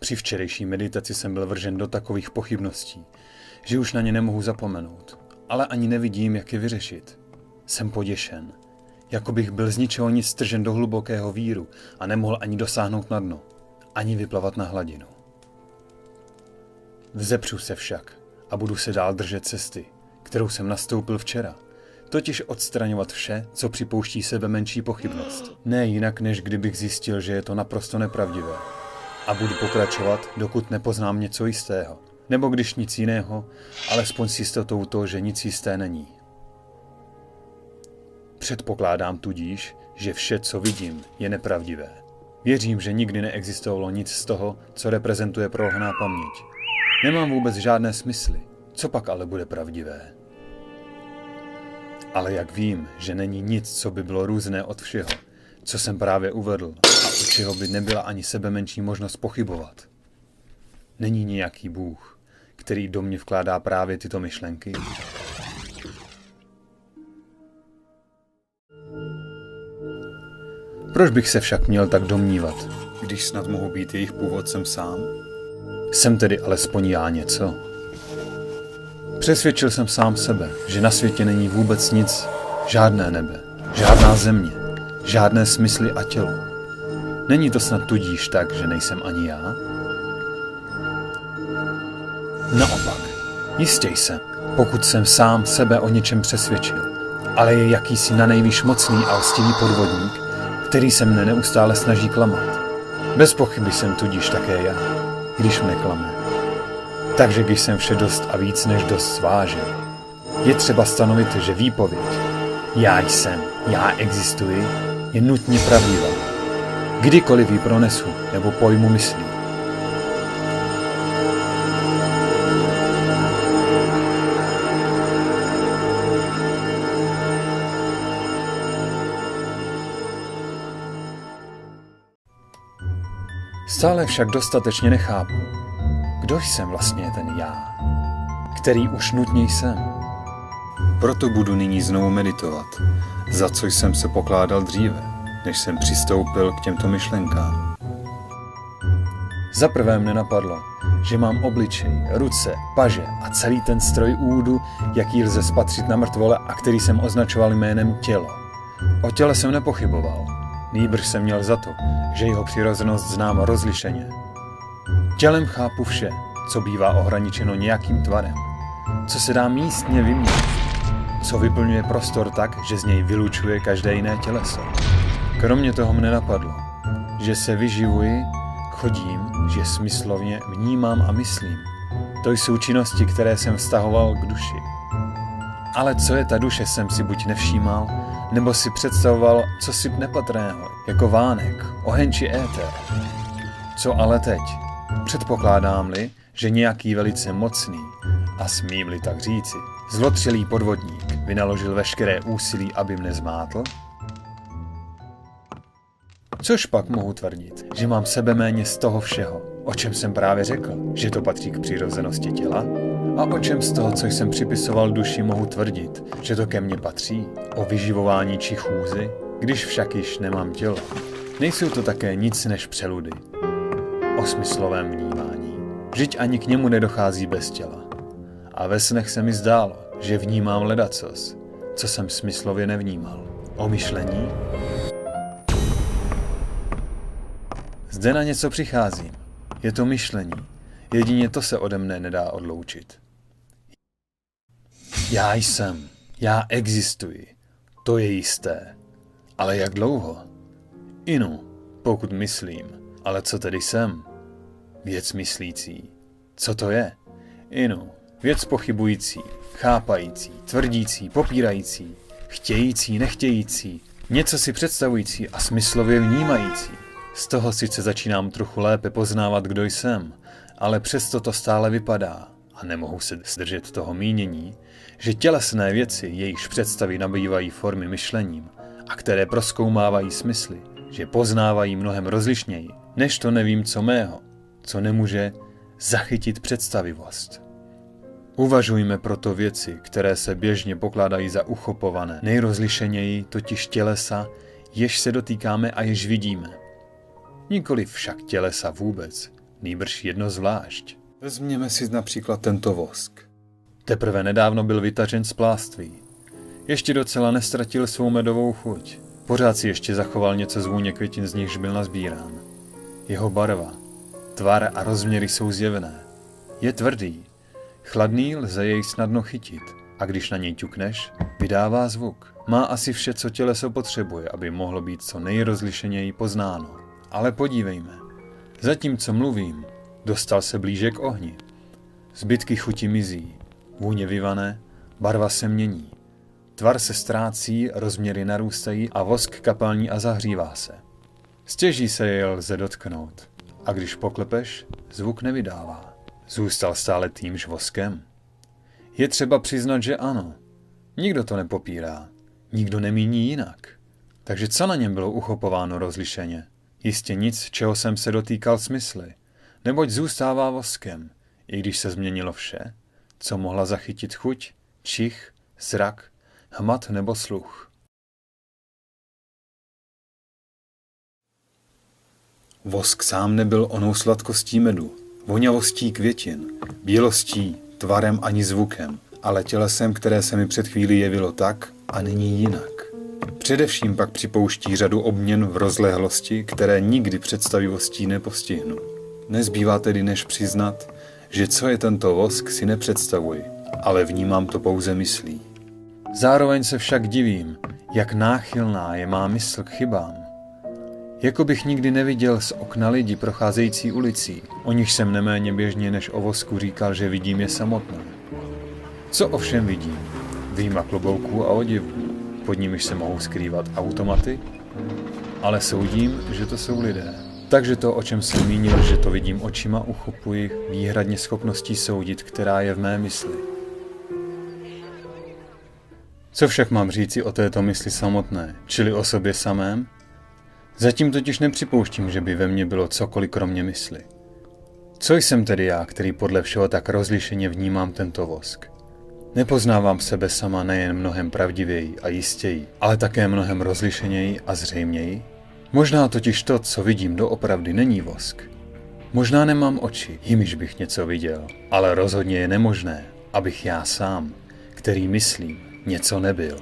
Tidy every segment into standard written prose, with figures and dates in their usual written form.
Při včerejší meditaci jsem byl vržen do takových pochybností, že už na ně nemohu zapomenout, ale ani nevidím, jak je vyřešit. Jsem poděšen, jako bych byl z ničeho nic stržen do hlubokého víru a nemohl ani dosáhnout na dno, ani vyplavat na hladinu. Vzepřu se však a budu se dál držet cesty, kterou jsem nastoupil včera, totiž odstraňovat vše, co připouští sebe menší pochybnost. Ne jinak, než kdybych zjistil, že je to naprosto nepravdivé. A budu pokračovat, dokud nepoznám něco jistého. Nebo když nic jiného, alespoň s jistotou to, že nic jisté není. Předpokládám tudíž, že vše, co vidím, je nepravdivé. Věřím, že nikdy neexistovalo nic z toho, co reprezentuje prolhaná paměť. Nemám vůbec žádné smysly, co pak ale bude pravdivé. Ale jak vím, že není nic, co by bylo různé od všeho, co jsem právě uvedl, a u čeho by nebyla ani sebemenší možnost pochybovat. Není nějaký Bůh, který do mě vkládá právě tyto myšlenky? Proč bych se však měl tak domnívat, když snad mohu být jejich původcem sám? Jsem tedy alespoň já něco? Přesvědčil jsem sám sebe, že na světě není vůbec nic, žádné nebe, žádná země, žádné smysly a tělo. Není to snad tudíž tak, že nejsem ani já? Naopak, jistě jsem, pokud jsem sám sebe o něčem přesvědčil, ale je jakýsi nanejvýš mocný a lstivý podvodník, který se mne neustále snaží klamat. Bez pochyby jsem tudíž také já, když mne klame. Takže když jsem vše dost a víc než dost zvážil, je třeba stanovit, že výpověď já jsem, já existuji, je nutně pravdivá. Kdykoliv ji pronesu nebo pojmu myslí. Stále však dostatečně nechápu, kdo jsem vlastně ten já, který už nutně jsem. Proto budu nyní znovu meditovat, za co jsem se pokládal dříve, než jsem přistoupil k těmto myšlenkám. Za prvé mne napadlo, že mám obličej, ruce, paže a celý ten stroj údu, jaký lze spatřit na mrtvole a který jsem označoval jménem tělo. O těle jsem nepochyboval, nýbrž jsem měl za to, že jeho přirozenost znám rozlišeně. Tělem chápu vše, co bývá ohraničeno nějakým tvarem, co se dá místně vyměnit, co vyplňuje prostor tak, že z něj vylučuje každé jiné těleso. Kromě toho mne napadlo, že se vyživuji, chodím, že smyslovně vnímám a myslím. To jsou činnosti, které jsem vztahoval k duši. Ale co je ta duše, jsem si buď nevšímal, nebo si představoval cosi nepatrného, jako vánek, oheň či éter. Co ale teď? Předpokládám-li, že nějaký velice mocný, a smím-li tak říci, zlotřelý podvodník vynaložil veškeré úsilí, aby mne zmátl? Což pak mohu tvrdit, že mám sebeméně z toho všeho, o čem jsem právě řekl, že to patří k přirozenosti těla? A o čem z toho, co jsem připisoval duši, mohu tvrdit, že to ke mně patří? O vyživování či chůzi? Když však již nemám tělo, nejsou to také nic než přeludy. O smyslovém vnímání. Vždyť ani k němu nedochází bez těla. A ve snech se mi zdálo, že vnímám ledacos, co jsem smyslově nevnímal. O myšlení? Zde na něco přicházím. Je to myšlení. Jedině to se ode mne nedá odloučit. Já jsem. Já existuji. To je jisté. Ale jak dlouho? Inu, pokud myslím. Ale co tedy jsem? Věc myslící. Co to je? Inu, věc pochybující, chápající, tvrdící, popírající, chtějící, nechtějící, něco si představující a smyslově vnímající. Z toho sice začínám trochu lépe poznávat, kdo jsem, ale přesto to stále vypadá a nemohu se zdržet toho mínění, že tělesné věci, jejichž představy nabývají formy myšlením a které prozkoumávají smysly, že poznávají mnohem rozlišněji, než to nevím co mého, co nemůže zachytit představivost. Uvažujme proto věci, které se běžně pokládají za uchopované, nejrozlišeněji totiž tělesa, jež se dotýkáme a jež vidíme. Nikoliv však tělesa vůbec, nýbrž jedno zvlášť. Vezměme si například tento vosk. Teprve nedávno byl vytažen z pláství. Ještě docela nestratil svou medovou chuť. Pořád si ještě zachoval něco z vůně květin, z nichž byl nazbírán. Jeho barva, tvar a rozměry jsou zjevné. Je tvrdý. Chladný, lze jej snadno chytit. A když na něj ťukneš, vydává zvuk. Má asi vše, co těleso potřebuje, aby mohlo být co nejrozlišeněji poznáno. Ale podívejme. Zatímco mluvím, dostal se blíže k ohni. Zbytky chuti mizí. Vůně vyvane, barva se mění. Tvar se ztrácí, rozměry narůstají a vosk kapalní a zahřívá se. Stěží se jej lze dotknout. A když poklepeš, zvuk nevydává. Zůstal stále týmž voskem? Je třeba přiznat, že ano. Nikdo to nepopírá. Nikdo nemíní jinak. Takže co na něm bylo uchopováno rozlišeně? Jistě nic, čeho jsem se dotýkal smysly. Neboť zůstává voskem, i když se změnilo vše, co mohla zachytit chuť, čich, zrak, hmat nebo sluch. Vosk sám nebyl onou sladkostí medu, vonavostí květin, bělostí, tvarem ani zvukem, ale tělesem, které se mi před chvílí jevilo tak a nyní jinak. Především pak připouští řadu obměn v rozlehlosti, které nikdy představivostí nepostihnu. Nezbývá tedy než přiznat, že co je tento vosk, si nepředstavuji, ale vnímám to pouze myslí. Zároveň se však divím, jak náchylná je má mysl k chybám. Jako bych nikdy neviděl z okna lidi procházející ulicí, o nich jsem neméně běžně než o vosku říkal, že vidím je samotné. Co ovšem vidím? Vyjma klobouků a oděvů, pod nimiž se mohou skrývat automaty, ale soudím, že to jsou lidé. Takže to, o čem jsem mínil, že to vidím očima, uchopuji výhradně schopností soudit, která je v mé mysli. Co však mám říci o této mysli samotné, čili o sobě samém? Zatím totiž nepřipouštím, že by ve mně bylo cokoliv kromě mysli. Co jsem tedy já, který podle všeho tak rozlišeně vnímám tento vosk? Nepoznávám sebe sama nejen mnohem pravdivěji a jistěji, ale také mnohem rozlišeněji a zřejměji? Možná totiž to, co vidím doopravdy, není vosk. Možná nemám oči, jimiž bych něco viděl, ale rozhodně je nemožné, abych já sám, který myslím, něco nebyl.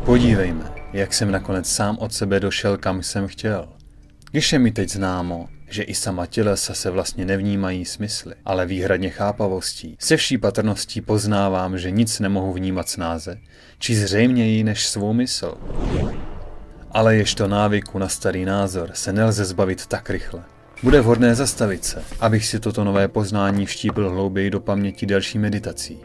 Podívejme, jak jsem nakonec sám od sebe došel, kam jsem chtěl. Když je mi teď známo, že i sama tělesa se vlastně nevnímají smysly, ale výhradně chápavostí, se vší patrností poznávám, že nic nemohu vnímat snáze, či zřejměji než svou mysl. Ale ježto návyku na starý názor se nelze zbavit tak rychle. Bude vhodné zastavit se, abych si toto nové poznání vštípil hlouběji do paměti další meditací.